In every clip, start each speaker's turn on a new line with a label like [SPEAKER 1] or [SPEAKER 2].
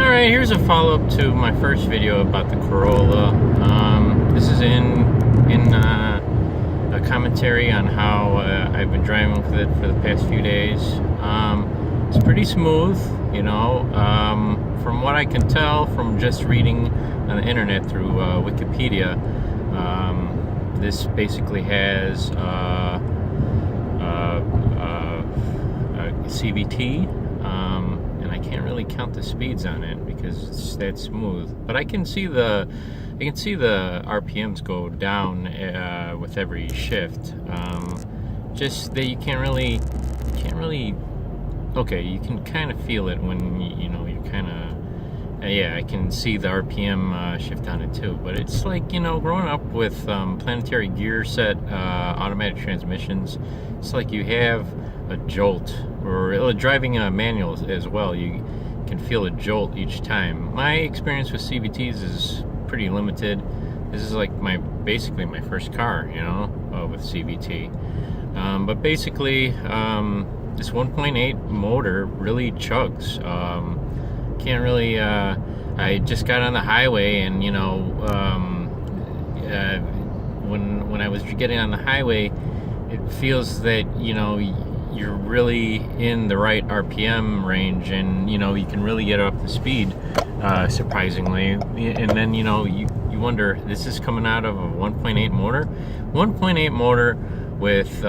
[SPEAKER 1] Alright, here's a follow-up to my first video about the Corolla. This is in a commentary on how I've been driving with it for the past few days. It's pretty smooth, you know, from what I can tell from just reading on the internet through Wikipedia. This basically has CVT, and I can't really count the speeds on it because it's that smooth. But I can see the RPMs go down with every shift. Just that you can't really. Okay, you can kind of feel it when you know you're kind of. Yeah, I can see the RPM shift on it too. But it's like, you know, growing up with planetary gear set automatic transmissions, it's like you have a jolt, or driving a manual as well, you can feel a jolt each time. My experience with CVTs is pretty limited. This is like basically my first car, you know, with CVT. But basically, this 1.8 motor really chugs. Can't really. I just got on the highway, and you know, when I was getting on the highway, it feels that, you know, you're really in the right RPM range, and you know you can really get up to speed, surprisingly. And then, you know, you wonder, this is coming out of a 1.8 motor, 1.8 motor with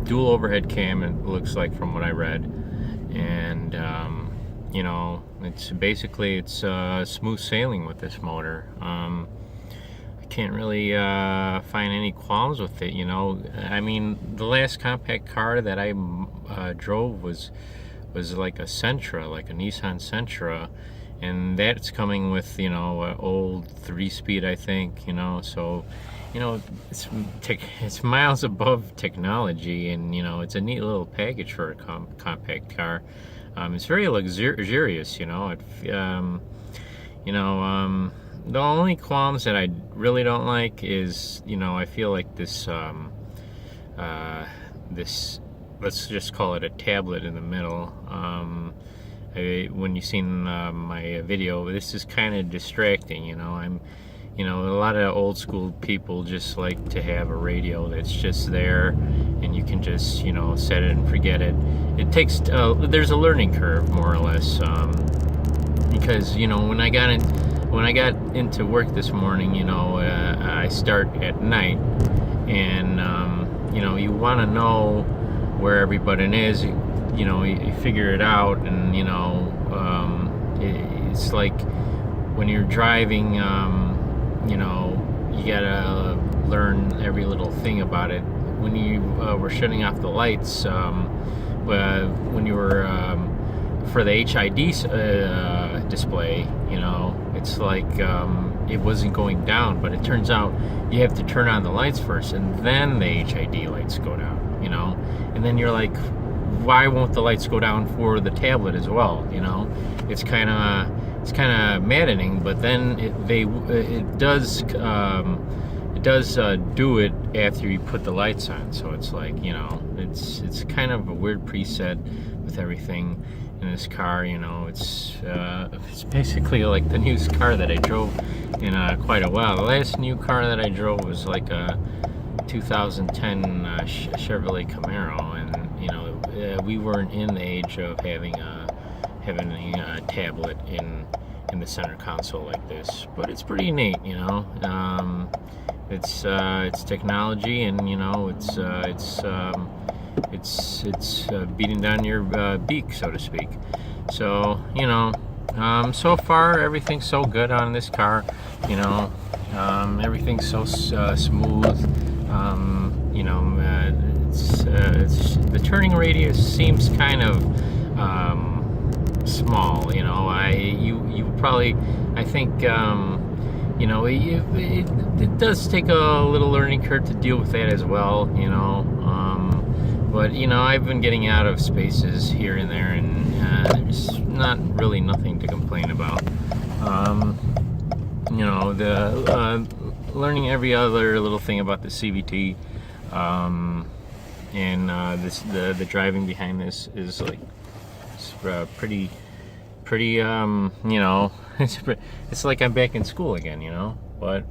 [SPEAKER 1] dual overhead cam, it looks like, from what I read. And you know, it's basically smooth sailing with this motor. I can't really find any qualms with it, you know. I mean, the last compact car that I drove was like a Sentra, like a Nissan Sentra, and that's coming with, you know, an old 3-speed, I think, you know. So, you know, it's miles above technology, and you know, it's a neat little package for a compact car. It's very luxurious, you know. You know, the only qualms that I really don't like is, you know, I feel like this, let's just call it a tablet in the middle. When you've seen my video, this is kind of distracting, you know. You know, a lot of old school people just like to have a radio that's just there, and you can just, you know, set it and forget it. It takes, there's a learning curve, more or less, because, you know, when I got into work this morning, you know, I start at night, and you know, you want to know where everybody is. You know, you figure it out, and you know, it's like when you're driving, you know, you gotta learn every little thing about it. When you were shutting off the lights, when you were for the HID display, you know, it's like it wasn't going down, but it turns out you have to turn on the lights first, and then the HID lights go down, you know. And then you're like, why won't the lights go down for the tablet as well, you know? It's kind of maddening, but then it does do it after you put the lights on. So it's like, you know, it's kind of a weird preset with everything in this car, you know. It's basically like the newest car that I drove in quite a while. The last new car that I drove was like a 2010 Chevrolet Camaro, and you know, we weren't in the age of having a tablet in the center console like this. But it's pretty neat, you know. It's technology, and you know, it's beating down your beak, so to speak. So, you know, so far everything's so good on this car, you know. Everything's so smooth. You know, the turning radius seems kind of small, you know. You probably, I think, you know, it does take a little learning curve to deal with that as well, you know. But you know, I've been getting out of spaces here and there, and there's not really nothing to complain about. You know, the learning every other little thing about the CVT, and the driving behind this is like pretty pretty, you know, it's like I'm back in school again, you know. But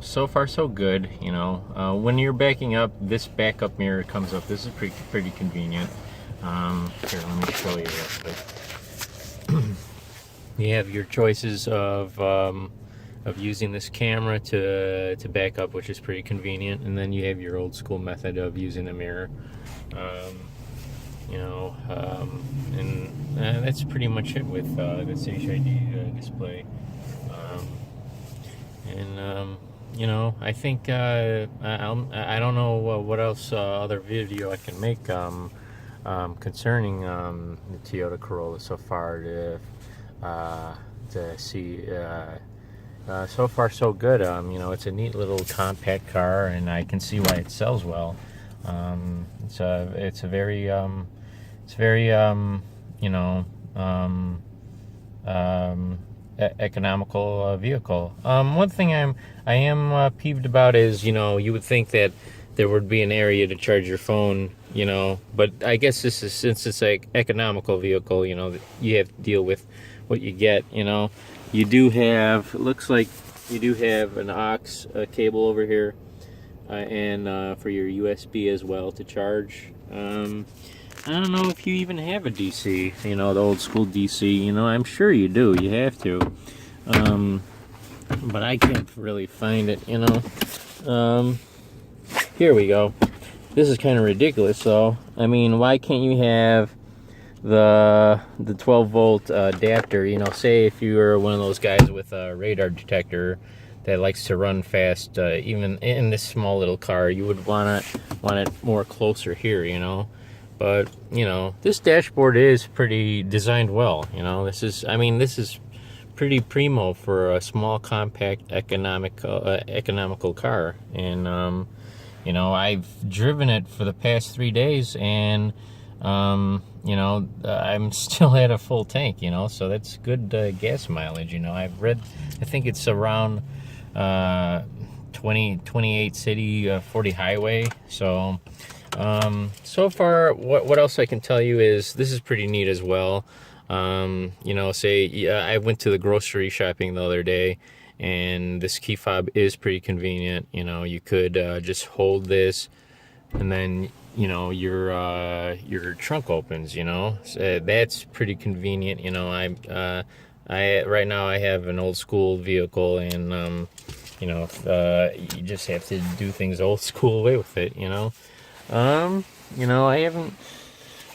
[SPEAKER 1] so far so good, you know. When you're backing up, this backup mirror comes up. This is pretty convenient. Here, let me show you real quick. You have your choices of using this camera to back up, which is pretty convenient, and then you have your old school method of using a mirror. You know, and that's pretty much it with this HID display. You know, I think I don't know what else other video I can make concerning the Toyota Corolla so far to see. So far so good. You know, it's a neat little compact car, and I can see why it sells well. It's very you know, economical vehicle. One thing I am peeved about is, you know, you would think that there would be an area to charge your phone, you know, but I guess this is, since it's like economical vehicle, you know, you have to deal with what you get. You know, you do have, it looks like you do have an aux cable over here, and for your USB as well to charge. I don't know if you even have a DC, you know, the old school DC, you know, I'm sure you do, you have to. But I can't really find it, you know. Here we go. This is kind of ridiculous, though. I mean, why can't you have the 12-volt adapter? You know, say if you were one of those guys with a radar detector that likes to run fast, even in this small little car, you would want it more closer here, you know. But, you know, this dashboard is pretty designed well, you know. This is, I mean, this is pretty primo for a small, compact, economical car. And, you know, I've driven it for the past 3 days, and, you know, I'm still at a full tank, you know, so that's good gas mileage, you know. I think it's around 28 city, 40 highway, so... so far, what else I can tell you is this is pretty neat as well. You know, say I went to the grocery shopping the other day, and this key fob is pretty convenient. You know, you could just hold this, and then, you know, your trunk opens. You know, so that's pretty convenient. You know, I right now I have an old school vehicle, and you know, you just have to do things old school way with it. You know. You know, I don't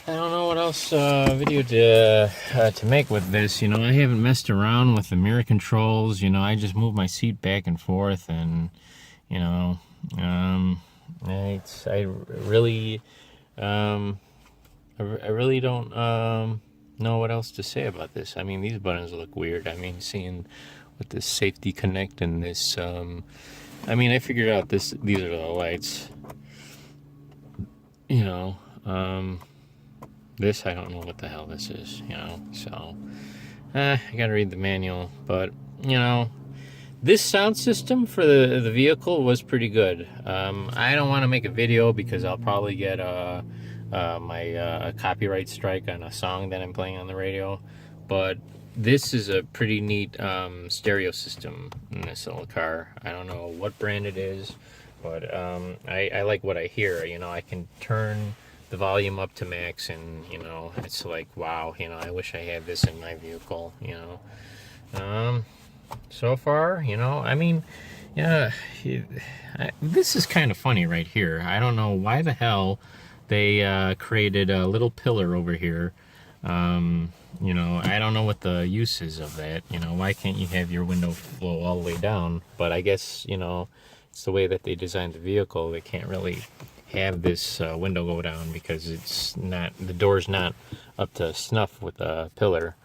[SPEAKER 1] know what else video to make with this. You know, I haven't messed around with the mirror controls. You know, I just move my seat back and forth, and, you know, I really don't know what else to say about this. I mean, these buttons look weird. I mean, seeing with this safety connect and this, I mean, I figured out these are the lights. You know, this, I don't know what the hell this is, you know, so, I gotta read the manual, but, you know, this sound system for the vehicle was pretty good. I don't want to make a video because I'll probably get my copyright strike on a song that I'm playing on the radio, but this is a pretty neat stereo system in this little car. I don't know what brand it is, but I like what I hear. You know, I can turn the volume up to max, and, you know, it's like, wow, you know, I wish I had this in my vehicle, you know. So far, you know, I mean, yeah, this is kind of funny right here. I don't know why the hell they created a little pillar over here. You know, I don't know what the use is of that. You know, why can't you have your window flow all the way down? But I guess, you know, it's the way that they designed the vehicle. They can't really have this window go down because it's not, the door's not up to snuff with a pillar.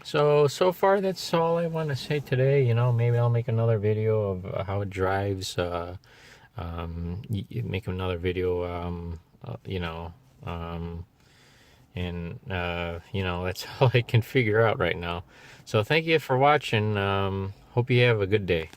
[SPEAKER 1] So far that's all I want to say today. You know, maybe I'll make another video of how it drives, make another video, you know, and you know, that's all I can figure out right now. So thank you for watching. Hope you have a good day.